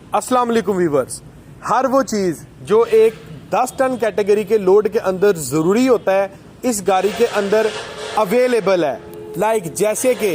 अस्सलाम वालेकुम व्यूवर्स। हर वो चीज़ जो एक 10 टन कैटेगरी के लोड के अंदर ज़रूरी होता है इस गाड़ी के अंदर अवेलेबल है। लाइक जैसे कि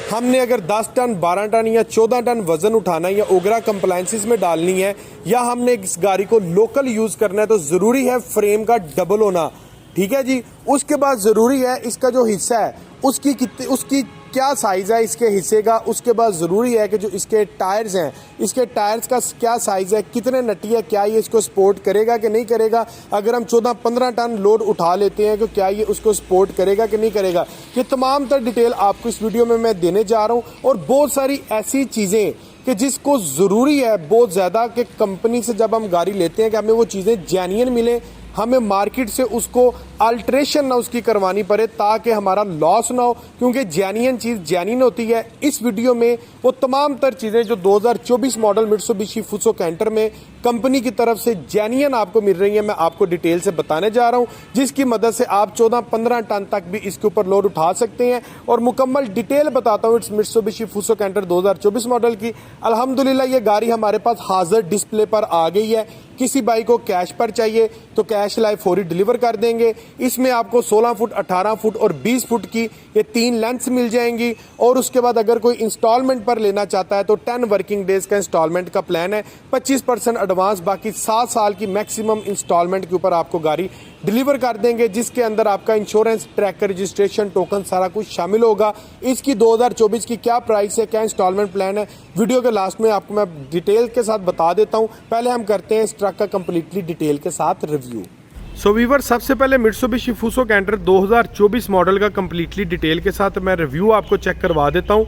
हमने अगर 10 टन 12 टन या 14 टन वज़न उठाना है या ओगरा कंप्लायंसेस में डालनी है या हमने इस गाड़ी को लोकल यूज़ करना है तो ज़रूरी है फ्रेम का डबल होना। ठीक है जी। उसके बाद ज़रूरी है इसका जो हिस्सा है उसकी क्या साइज़ है इसके हिस्से का। उसके बाद ज़रूरी है कि जो इसके टायर्स हैं इसके टायर्स का क्या साइज़ है, कितने नटी है, क्या ये इसको सपोर्ट करेगा कि नहीं करेगा। अगर हम 14-15 टन लोड उठा लेते हैं तो क्या ये उसको सपोर्ट करेगा कि नहीं करेगा। ये तमाम तर डिटेल आपको इस वीडियो में मैं देने जा रहा हूँ। और बहुत सारी ऐसी चीज़ें कि जिसको ज़रूरी है बहुत ज़्यादा कि कंपनी से जब हम गाड़ी लेते हैं कि हमें वो चीज़ें जेन्युइन मिलें, हमें मार्केट से उसको अल्ट्रेशन ना उसकी करवानी पड़े ताकि हमारा लॉस ना हो, क्योंकि जेन्युइन चीज़ जेन्युइन होती है। इस वीडियो में वो तमाम तर चीज़ें जो 2024 मॉडल मित्सुबिशी फुसो कैंटर में कंपनी की तरफ से जेन्युइन आपको मिल रही है मैं आपको डिटेल से बताने जा रहा हूं, जिसकी मदद से आप 14-15 टन तक भी इसके ऊपर लोड उठा सकते हैं। और मुकम्मल डिटेल बताता हूँ it's Mitsubishi Fuso Canter 2024 model की। अल्हम्दुलिल्लाह ये गाड़ी हमारे पास हाजिर डिस्प्ले पर आ गई है। किसी बाइक को कैश पर चाहिए तो कैश लाइव फौरी डिलीवर कर देंगे। इसमें आपको 16 फुट, 18 फुट और 20 फुट की ये 3 लेंथ्स मिल जाएंगी। और उसके बाद अगर कोई इंस्टॉलमेंट पर लेना चाहता है तो 10 वर्किंग डेज का इंस्टॉलमेंट का प्लान है, 25% एडवांस, बाकी 7 साल की मैक्सिमम इंस्टॉलमेंट के ऊपर आपको गाड़ी डिलीवर कर देंगे, जिसके अंदर आपका इंश्योरेंस, ट्रैकर, रजिस्ट्रेशन, टोकन सारा कुछ शामिल होगा। इसकी 2024 की क्या प्राइस है, क्या इंस्टॉलमेंट प्लान है, वीडियो के लास्ट में आपको मैं डिटेल के साथ बता देता हूं। पहले हम करते हैं इस ट्रक का कंप्लीटली डिटेल के साथ रिव्यू। सो वीवर, सबसे पहले मित्सुबिशी फुसो कैंटर 2024 मॉडल का कंप्लीटली डिटेल के साथ मैं रिव्यू आपको चेक करवा देता हूं।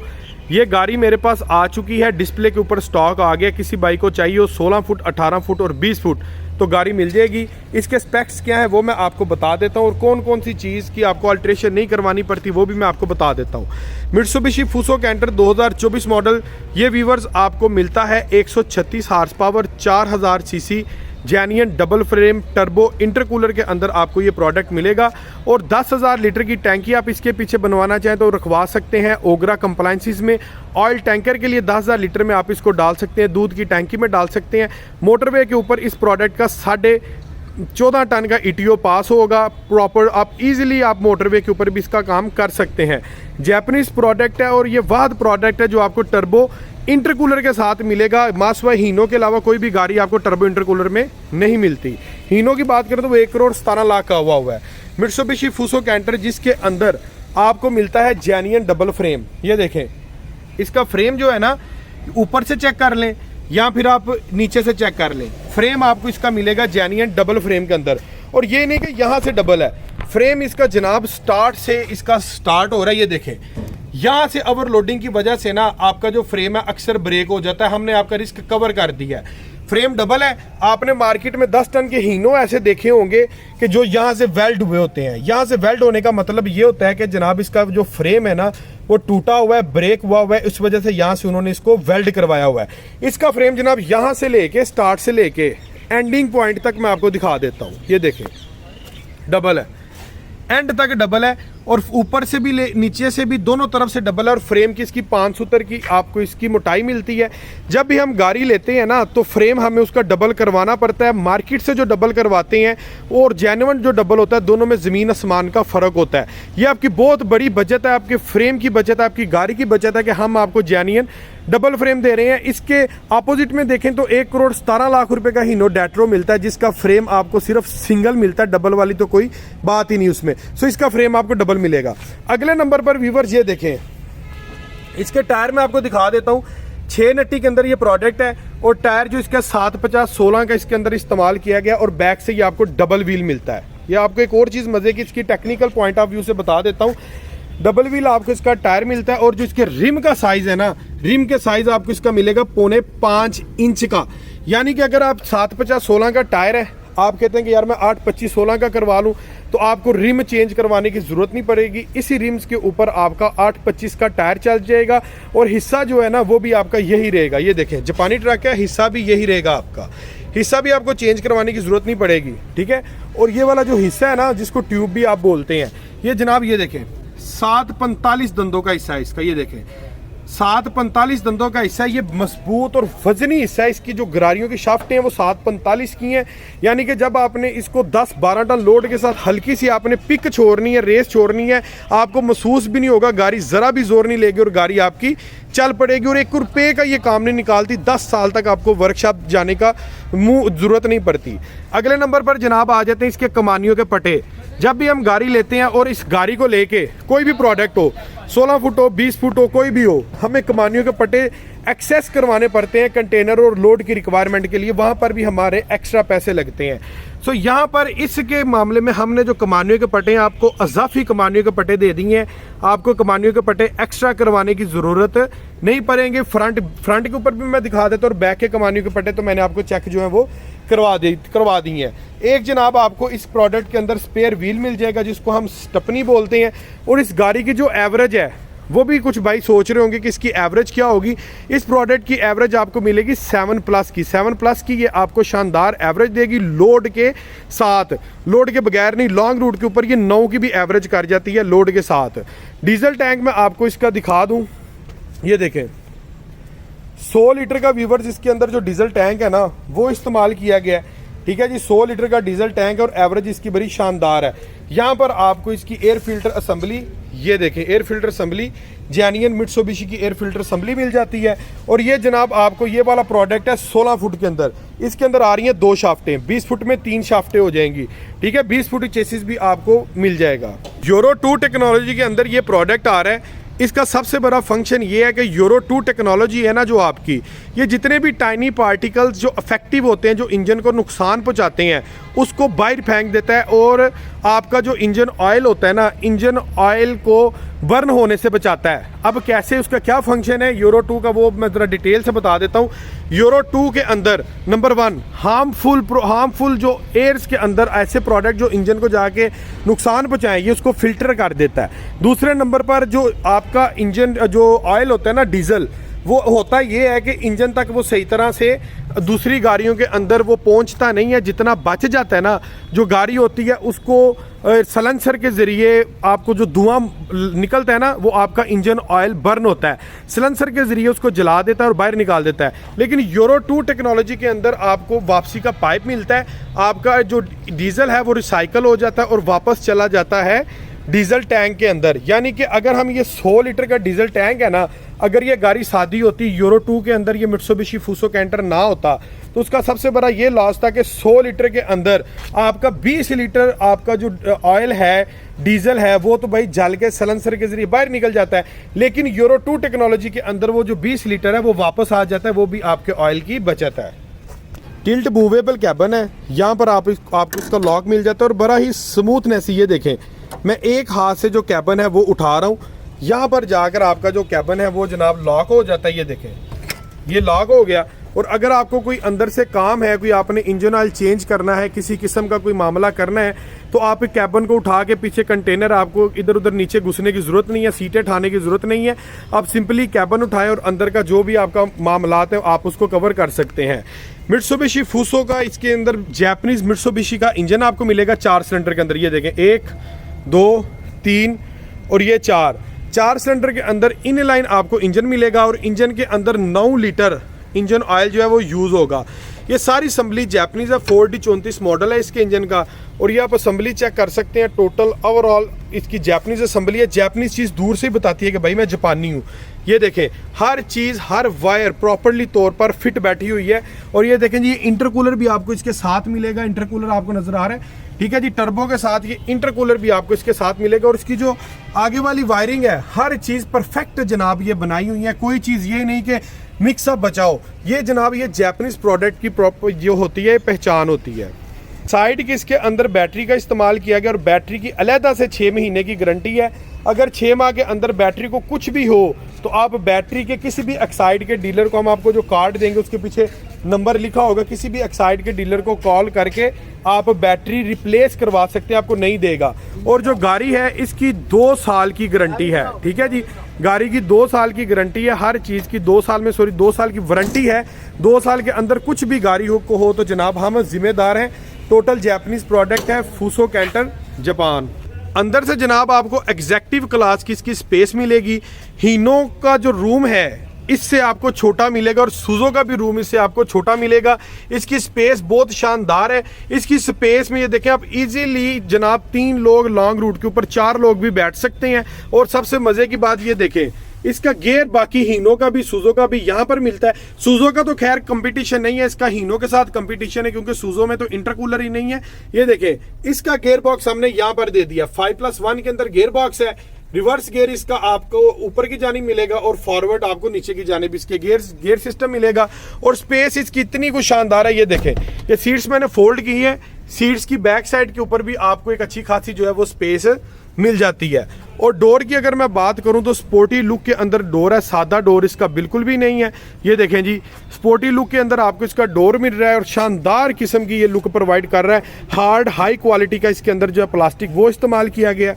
ये गाड़ी मेरे पास आ चुकी है, डिस्प्ले के ऊपर स्टॉक आ गया। किसी बाइक को चाहिए हो 16 फुट, 18 फुट और 20 फुट तो गाड़ी मिल जाएगी। इसके स्पेक्स क्या है वो मैं आपको बता देता हूँ और कौन कौन सी चीज़ की आपको अल्ट्रेशन नहीं करवानी पड़ती वो भी मैं आपको बता देता हूँ। मित्सुबिशी फुसो कैंटर 2024 मॉडल ये वीवर्स आपको मिलता है 136 horse power, 4000 CC, genuine double frame turbo intercooler के अंदर आपको ये प्रोडक्ट मिलेगा। और 10,000 लीटर की टैंकी आप इसके पीछे बनवाना चाहें तो रखवा सकते हैं। ओगरा कंप्लायंसेस में ऑयल टैंकर के लिए 10,000 लीटर में आप इसको डाल सकते हैं, दूध की टैंकी में डाल सकते हैं। मोटरवे के ऊपर इस प्रोडक्ट का 14.5 टन का ETO पास होगा प्रॉपर। आप इजीली आप मोटरवे के ऊपर भी इसका काम कर सकते हैं। जैपनीज प्रोडक्ट है और ये वह प्रोडक्ट है जो आपको टर्बो इंटरकूलर के साथ मिलेगा। मासवा हीनो के अलावा कोई भी गाड़ी आपको टर्बो इंटरकूलर में नहीं मिलती। हीनो की बात करें तो वो 1,17,00,000 का हुआ है। मित्सुबिशी फुसो कैंटर जिसके अंदर आपको मिलता है जेन्युइन डबल फ्रेम। ये देखें, इसका फ्रेम जो है ना ऊपर से चेक कर लें या फिर आप नीचे से चेक कर लें, फ्रेम आपको इसका मिलेगा जेन्युइन डबल फ्रेम के अंदर। और ये नहीं कि यहाँ से डबल है फ्रेम, इसका जनाब स्टार्ट से इसका स्टार्ट हो रहा है। ये देखें, यहाँ से ओवरलोडिंग की वजह से ना आपका जो फ्रेम है अक्सर ब्रेक हो जाता है। हमने आपका रिस्क कवर कर दिया है। फ्रेम डबल है। आपने मार्केट में 10 टन के हीनो ऐसे देखे होंगे कि जो यहाँ से वेल्ड हुए होते हैं। यहाँ से वेल्ड होने का मतलब ये होता है कि जनाब इसका जो फ्रेम है ना वो टूटा हुआ है, ब्रेक हुआ हुआ है, इस वजह से यहाँ से उन्होंने इसको वेल्ड करवाया हुआ है। इसका फ्रेम जनाब यहाँ से लेके स्टार्ट से लेके एंडिंग पॉइंट तक मैं आपको दिखा देता हूँ। ये देखें, डबल है, एंड तक डबल है और ऊपर से भी नीचे से भी दोनों तरफ से डबल है। और फ्रेम की इसकी 5 सूतर की आपको इसकी मोटाई मिलती है। जब भी हम गाड़ी लेते हैं ना तो फ्रेम हमें उसका डबल करवाना पड़ता है। मार्केट से जो डबल करवाते हैं और जेन्युइन जो डबल होता है दोनों में ज़मीन आसमान का फ़र्क होता है। ये आपकी बहुत बड़ी बचत है, आपके फ्रेम की बचत है, आपकी गाड़ी की बचत है कि हम आपको जेन्युइन डबल फ्रेम दे रहे हैं। इसके अपोजिट में देखें तो 1,17,00,000 रुपए का हीनो डेट्रो मिलता है जिसका फ्रेम आपको सिर्फ सिंगल मिलता है, डबल वाली तो कोई बात ही नहीं उसमें। सो इसका फ्रेम आपको डबल मिलेगा। अगले नंबर पर व्यूवर्स ये देखें, इसके टायर में आपको दिखा देता हूं। 6 नट्टी के अंदर ये प्रोडक्ट है और टायर जो इसका 750-16 का इसके अंदर इस्तेमाल किया गया और बैक से ये आपको डबल व्हील मिलता है। ये आपको एक और चीज़ मजे की इसकी टेक्निकल पॉइंट ऑफ व्यू से बता देता हूँ। डबल व्हील आपको इसका टायर मिलता है और जो इसके रिम का साइज है ना, रिम के साइज आपको इसका मिलेगा 4.5 इंच का। यानी कि अगर आप 750-16 का टायर है, आप कहते हैं कि यार मैं 825-16 का करवा लूँ तो आपको रिम चेंज करवाने की जरूरत नहीं पड़ेगी। इसी रिम्स के ऊपर आपका 825 का टायर चल जाएगा और हिस्सा जो है ना वो भी आपका यही रहेगा। ये देखें, जापानी ट्रक है, हिस्सा भी यही रहेगा आपका। हिस्सा भी आपको चेंज करवाने की जरूरत नहीं पड़ेगी। ठीक है। और ये वाला जो हिस्सा है ना जिसको ट्यूब भी आप बोलते हैं, ये जनाब ये देखें 745 दंदों का हिस्सा है इसका। ये देखें 745 दंदों का हिस्सा है। ये मजबूत और वजनी हिस्सा है। इसकी जो गरारियों की शाफ्टें हैं वो 745 की हैं, यानी कि जब आपने इसको 10-12 टन लोड के साथ हल्की सी आपने पिक छोड़नी है, रेस छोड़नी है, आपको महसूस भी नहीं होगा, गाड़ी ज़रा भी जोर नहीं लेगी और गाड़ी आपकी चल पड़ेगी। और 1 रुपये का ये काम नहीं निकालती। 10 साल तक आपको वर्कशॉप जाने का ज़रूरत नहीं पड़ती। अगले नंबर पर जनाब आ जाते हैं इसके कमानियों के पटे। जब भी हम गाड़ी लेते हैं और इस गाड़ी को लेके कोई भी प्रोडक्ट हो, 16 फुट हो, 20 फुट हो, कोई भी हो, हमें कमानियों के पट्टे एक्सेस करवाने पड़ते हैं कंटेनर और लोड की रिक्वायरमेंट के लिए। वहाँ पर भी हमारे एक्स्ट्रा पैसे लगते हैं। सो यहाँ पर इसके मामले में हमने जो कमानियों के पट्टे हैं, आपको अजाफी कमानियों के पट्टे दे दिए हैं। आपको कमानियों के पट्टे एक्स्ट्रा करवाने की ज़रूरत नहीं पड़ेंगे। फ्रंट के ऊपर भी मैं दिखा देता हूँ, और बैक के कमानियों के पट्टे तो मैंने आपको चेक जो है वो करवा दी है। एक जनाब आपको इस प्रोडक्ट के अंदर स्पेयर व्हील मिल जाएगा, जिसको हम स्टपनी बोलते हैं। और इस गाड़ी की जो एवरेज है वो भी कुछ भाई सोच रहे होंगे कि इसकी एवरेज क्या होगी। इस प्रोडक्ट की एवरेज आपको मिलेगी 7+ की। 7+ की ये आपको शानदार एवरेज देगी लोड के साथ। लोड के बगैर नहीं, लॉन्ग रूट के ऊपर ये 9 की भी एवरेज कर जाती है लोड के साथ। डीजल टैंक में आपको इसका दिखा दूं, ये देखें 100 लीटर का व्यूवर्स इसके अंदर जो डीजल टैंक है ना वो इस्तेमाल किया गया है। ठीक है जी, 100 लीटर का डीजल टैंक है और एवरेज इसकी बड़ी शानदार है। यहाँ पर आपको इसकी एयर फिल्टर असेंबली, ये देखें air filter assembly genuine Mitsubishi की एयर फिल्टर असेंबली मिल जाती है। और ये जनाब आपको ये वाला प्रोडक्ट है 16 फुट के अंदर। इसके अंदर आ रही हैं 2 शाफ्टें, 20 फुट में 3 शाफ्टें हो जाएंगी। ठीक है, 20 फुट चेसिस भी आपको मिल जाएगा। यूरो 2 टेक्नोलॉजी के अंदर ये प्रोडक्ट आ रहा है। इसका सबसे बड़ा फंक्शन ये है कि यूरो 2 टेक्नोलॉजी है ना जो आपकी, ये जितने भी टाइनी पार्टिकल्स जो अफेक्टिव होते हैं, जो इंजन को नुकसान पहुंचाते हैं, उसको बाहर फेंक देता है। और आपका जो इंजन ऑयल होता है ना, इंजन ऑयल को बर्न होने से बचाता है। अब कैसे, उसका क्या फंक्शन है यूरो 2 का, वो मैं ज़रा डिटेल से बता देता हूँ। यूरो 2 के अंदर नंबर 1 हार्मफुल जो एयर्स के अंदर ऐसे प्रोडक्ट जो इंजन को जाके नुकसान पहुँचाएं, ये उसको फिल्टर कर देता है। दूसरे नंबर पर जो आपका इंजन जो ऑयल होता है ना डीजल, वो होता ये है कि इंजन तक वो सही तरह से दूसरी गाड़ियों के अंदर वो पहुंचता नहीं है। जितना बच जाता है ना, जो गाड़ी होती है उसको सलेंसर के ज़रिए आपको जो धुआं निकलता है ना, वो आपका इंजन ऑयल बर्न होता है, सलेंसर के ज़रिए उसको जला देता है और बाहर निकाल देता है। लेकिन यूरो 2 टेक्नोलॉजी के अंदर आपको वापसी का पाइप मिलता है। आपका जो डीजल है वो रिसाइकल हो जाता है और वापस चला जाता है डीजल टैंक के अंदर। यानी कि अगर हम ये 100 लीटर का डीजल टैंक है ना, अगर ये गाड़ी सादी होती, यूरो 2 के अंदर ये मित्सुबिशी फूसो कैंटर ना होता, तो उसका सबसे बड़ा ये लॉस था कि 100 लीटर के अंदर आपका 20 लीटर आपका जो ऑयल है, डीजल है, वो तो भाई जल के सलेंसर के जरिए बाहर निकल जाता है। लेकिन यूरो 2 टेक्नोलॉजी के अंदर वो जो 20 लीटर है वो वापस आ जाता है, वो भी आपके ऑयल की बचत है। टिल्ट मूवेबल कैबिन है, यहाँ पर आपको इसका लॉक मिल जाता है और बड़ा ही स्मूथनेस। ये देखें, मैं एक हाथ से जो कैबिन है वो उठा रहा हूँ, यहाँ पर जाकर आपका जो कैबिन है वो जनाब लॉक हो जाता है। ये देखें, ये लॉक हो गया। और अगर आपको कोई अंदर से काम है, कोई आपने इंजन ऑयल चेंज करना है, किसी किस्म का कोई मामला करना है, तो आप कैबिन को उठा के पीछे कंटेनर, आपको इधर उधर नीचे घुसने की ज़रूरत नहीं है, सीटें ठाने की ज़रूरत नहीं है। आप सिंपली कैबिन उठाएं और अंदर का जो भी आपका मामलात है आप उसको कवर कर सकते हैं। मित्सुबिशी फूसो का इसके अंदर जैपनीज़ मित्सुबिशी का इंजन आपको मिलेगा 4 सिलेंडर के अंदर। ये देखें 1, 2, 3 और ये 4 सिलेंडर के अंदर इन लाइन आपको इंजन मिलेगा। और इंजन के अंदर 9 लीटर इंजन ऑयल जो है वो यूज़ होगा। ये सारी असम्बली जैपनीज़ है, 4D34 मॉडल है इसके इंजन का। और ये आप असम्बली चेक कर सकते हैं, टोटल ओवरऑल इसकी जैपनीज़ असम्बली है। जैपनीज़ चीज़ दूर से ही बताती है कि भाई मैं जापानी हूँ। ये देखें, हर चीज़, हर वायर प्रॉपरली तौर पर फिट बैठी हुई है। और ये देखें जी, इंटरकूलर भी आपको इसके साथ मिलेगा। इंटरकूलर आपको नज़र आ रहा है, ठीक है जी, टर्बो के साथ ये इंटरकूलर भी आपको इसके साथ मिलेगा। और इसकी जो आगे वाली वायरिंग है, हर चीज़ परफेक्ट जनाब ये बनाई हुई है। कोई चीज़ ये नहीं कि मिक्सअप बचाओ। ये जनाब ये जैपनीज़ प्रोडक्ट की प्रॉपर जो होती है पहचान होती है। साइड की इसके अंदर बैटरी का इस्तेमाल किया गया और बैटरी की अलहदा से 6 महीने की गारंटी है। अगर 6 माह के अंदर बैटरी को कुछ भी हो तो आप बैटरी के किसी भी एक्साइड के डीलर को, हम आपको जो कार्ड देंगे उसके पीछे नंबर लिखा होगा, किसी भी एक्साइड के डीलर को कॉल करके आप बैटरी रिप्लेस करवा सकते हैं, आपको नहीं देगा। और जो गाड़ी है इसकी 2 साल की गारंटी है, ठीक है जी, गाड़ी की 2 साल की गारंटी है। हर चीज़ की 2 साल की वारंटी है। 2 साल के अंदर कुछ भी गाड़ी हो तो जनाब हम जिम्मेदार हैं। टोटल जैपनीज़ प्रोडक्ट है, फूसो कैंटर जापान। अंदर से जनाब आपको एग्जैक्टिव क्लास की इसकी स्पेस मिलेगी। हीनो का जो रूम है इससे आपको छोटा मिलेगा और सूजो का भी रूम इससे आपको छोटा मिलेगा। इसकी स्पेस बहुत शानदार है। इसकी स्पेस में ये देखें आप इजीली जनाब 3 लोग लॉन्ग रूट के ऊपर 4 लोग भी बैठ सकते हैं। और सबसे मजे की बात ये देखें इसका गियर बाकी हीनो का भी सूजो का भी यहाँ पर मिलता है। सूजो का तो खैर कंपटीशन नहीं है, इसका हीनो के साथ कंपटीशन है क्योंकि सूजो में तो इंटरकूलर ही नहीं है। ये देखें इसका गियर बॉक्स हमने यहाँ पर दे दिया। 5+1 के अंदर गियर बॉक्स है। रिवर्स गियर इसका आपको ऊपर की जानिब मिलेगा और फॉरवर्ड आपको नीचे की जानिब इसके गियर सिस्टम मिलेगा। और स्पेस इसकी इतनी कुछ शानदार है। ये देखें ये सीट्स मैंने फोल्ड की है। सीट्स की बैक साइड के ऊपर भी आपको एक अच्छी खासी जो है वो स्पेस मिल जाती है। और डोर की अगर मैं बात करूं तो स्पोर्टी लुक के अंदर डोर है। सादा डोर इसका बिल्कुल भी नहीं है। ये देखें जी स्पोर्टी लुक के अंदर आपको इसका डोर मिल रहा है और शानदार किस्म की ये लुक प्रोवाइड कर रहा है। हार्ड हाई क्वालिटी का इसके अंदर जो है प्लास्टिक वो इस्तेमाल किया गया।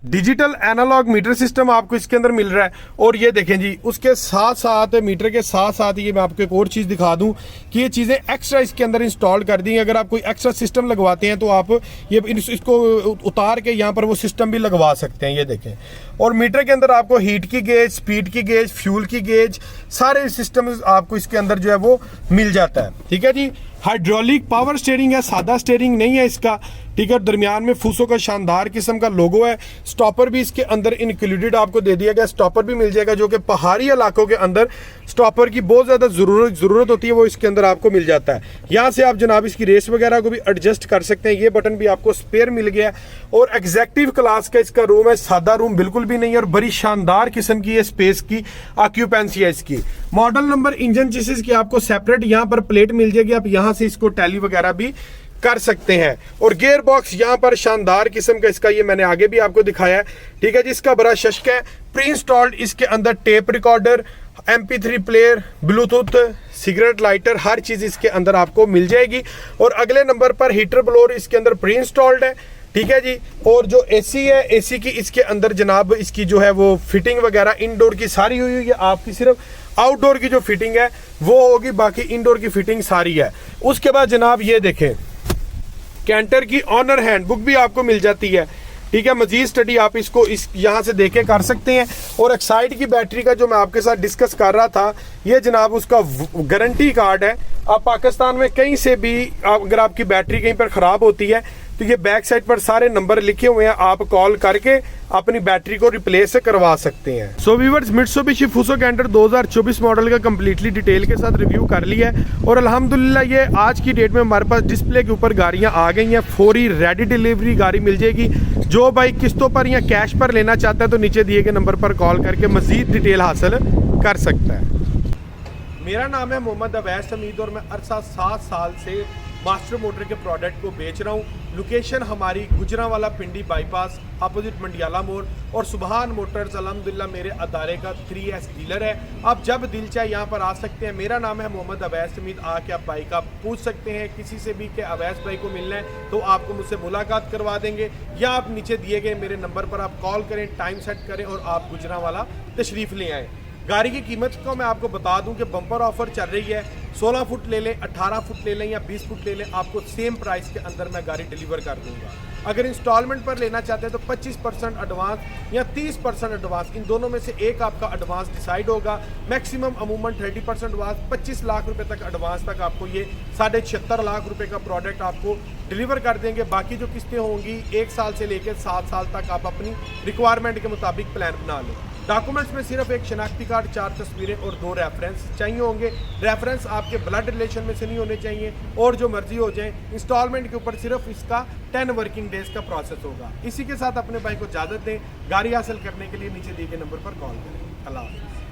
डिजिटल एनालॉग मीटर सिस्टम आपको इसके अंदर मिल रहा है। और ये देखें जी उसके साथ साथ मीटर के साथ साथ ये मैं आपको एक और चीज़ दिखा दूं कि ये चीज़ें एक्स्ट्रा इसके अंदर इंस्टॉल कर दी हैं। अगर आप कोई एक्स्ट्रा सिस्टम लगवाते हैं तो आप ये इसको उतार के यहाँ पर वो सिस्टम भी लगवा सकते हैं। ये देखें और मीटर के अंदर आपको हीट की गेज, स्पीड की गेज, फ्यूल की गेज सारे सिस्टम आपको इसके अंदर जो है वो मिल जाता है। ठीक है जी। हाइड्रोलिक पावर स्टीयरिंग है, सादा स्टीयरिंग नहीं है इसका। ठीक है। दरमियान में फूसो का शानदार किस्म का लोगो है। स्टॉपर भी इसके अंदर इंक्लूडेड आपको दे दिया गया। स्टॉपर भी मिल जाएगा जो कि पहाड़ी इलाकों के अंदर स्टॉपर की बहुत ज़्यादा ज़रूरत होती है, वो इसके अंदर आपको मिल जाता है। यहाँ से आप जनाब इसकी रेस वगैरह को भी एडजस्ट कर सकते हैं। ये बटन भी आपको स्पेयर मिल गया। और एग्जैक्टिव क्लास का इसका रूम है। सादा रूम बिल्कुल भी नहीं है और बड़ी शानदार किस्म की ये स्पेस की ऑक्यूपेंसी है इसकी। मॉडल नंबर, इंजन चेसिस की आपको सेपरेट यहाँ पर प्लेट मिल जाएगी। आप यहाँ से इसको टैली वगैरह भी कर सकते हैं। और गियर बॉक्स यहाँ पर शानदार किस्म का इसका, ये मैंने आगे भी आपको दिखाया है। ठीक है जी। इसका बड़ा शश्क है। प्री इंस्टॉल्ड इसके अंदर tape recorder, MP3 player, bluetooth, cigarette lighter, हर चीज़ इसके अंदर आपको मिल जाएगी। और अगले नंबर पर हीटर ब्लोअर इसके अंदर प्री इंस्टॉल्ड है। ठीक है जी। और जो AC है, AC की इसके अंदर जनाब इसकी जो है वो फिटिंग वगैरह इनडोर की सारी हुई है। आपकी सिर्फ आउटडोर की जो फिटिंग है वो होगी, बाकी इनडोर की फिटिंग सारी है। उसके बाद जनाब ये देखें कैंटर की ऑनर हैंडबुक भी आपको मिल जाती है। ठीक है। मजीद स्टडी आप इसको यहाँ से देखे कर सकते हैं। और एक्साइड की बैटरी का जो मैं आपके साथ डिस्कस कर रहा था, ये जनाब उसका गारंटी कार्ड है। आप पाकिस्तान में कहीं से भी अगर आपकी बैटरी कहीं पर ख़राब होती है तो ये बैक साइड पर सारे नंबर लिखे हुए हैं। आप कॉल करके अपनी बैटरी को रिप्लेस करवा सकते हैं। So viewers, Mitsubishi Fuso Canter 2024 model का कंप्लीटली डिटेल के साथ रिव्यू कर लिया है। और अल्हम्दुलिल्लाह ये आज की डेट में हमारे पास डिस्प्ले के ऊपर गाड़ियां आ गई हैं। फौरी रेडी डिलीवरी गाड़ी मिल जाएगी। जो भाई किस्तों पर या कैश पर लेना चाहता है तो नीचे दिए गए नंबर पर कॉल करके मजीद डिटेल हासिल कर सकता है। मेरा नाम है मोहम्मद अवैस हमीद और मैं अरसा 7 साल से मास्टर मोटर के प्रोडक्ट को बेच रहा हूँ। लोकेशन हमारी गुजरांवाला पिंडी बाईपास अपोजिट मंडियाला मोड़। और सुबहान मोटर्स अल्हम्दुलिल्लाह मेरे अदारे का 3S डीलर है। आप जब दिल चाहे यहाँ पर आ सकते हैं। मेरा नाम है मोहम्मद अवैस हमीद। आके आप बाइक आप पूछ सकते हैं किसी से भी कि अवैस भाई को मिलना है तो आपको मुझसे मुलाकात करवा देंगे। या आप नीचे दिए गए मेरे नंबर पर आप कॉल करें, टाइम सेट करें और आप गुजरांवाला तशरीफ़ ले आएँ। गाड़ी की कीमत को मैं आपको बता दूं कि बम्पर ऑफर चल रही है। 16 फुट ले लें, 18 फुट ले लें या 20 फुट ले लें, आपको सेम प्राइस के अंदर मैं गाड़ी डिलीवर कर दूंगा। अगर इंस्टॉलमेंट पर लेना चाहते हैं तो 25% एडवांस या 30% एडवांस, इन दोनों में से एक आपका एडवांस डिसाइड होगा। मैक्सिमम अमूमन 30% एडवांस, 25 लाख रुपए तक एडवांस तक आपको ये 76.5 लाख रुपए का प्रोडक्ट आपको डिलीवर कर देंगे। बाकी जो किस्तें होंगी 1 साल से लेकर 7 साल तक आप अपनी रिक्वायरमेंट के मुताबिक प्लान बना लें। डॉक्यूमेंट्स में सिर्फ एक शनाख्ती कार्ड, 4 तस्वीरें और 2 रेफरेंस चाहिए होंगे। रेफरेंस आपके ब्लड रिलेशन में से नहीं होने चाहिए और जो मर्जी हो जाए। इंस्टॉलमेंट के ऊपर सिर्फ इसका 10 वर्किंग डेज का प्रोसेस होगा। इसी के साथ अपने भाई को इजाज़त दें। गाड़ी हासिल करने के लिए नीचे दिए गए नंबर पर कॉल करें। अल्लाह हाफ़िज़।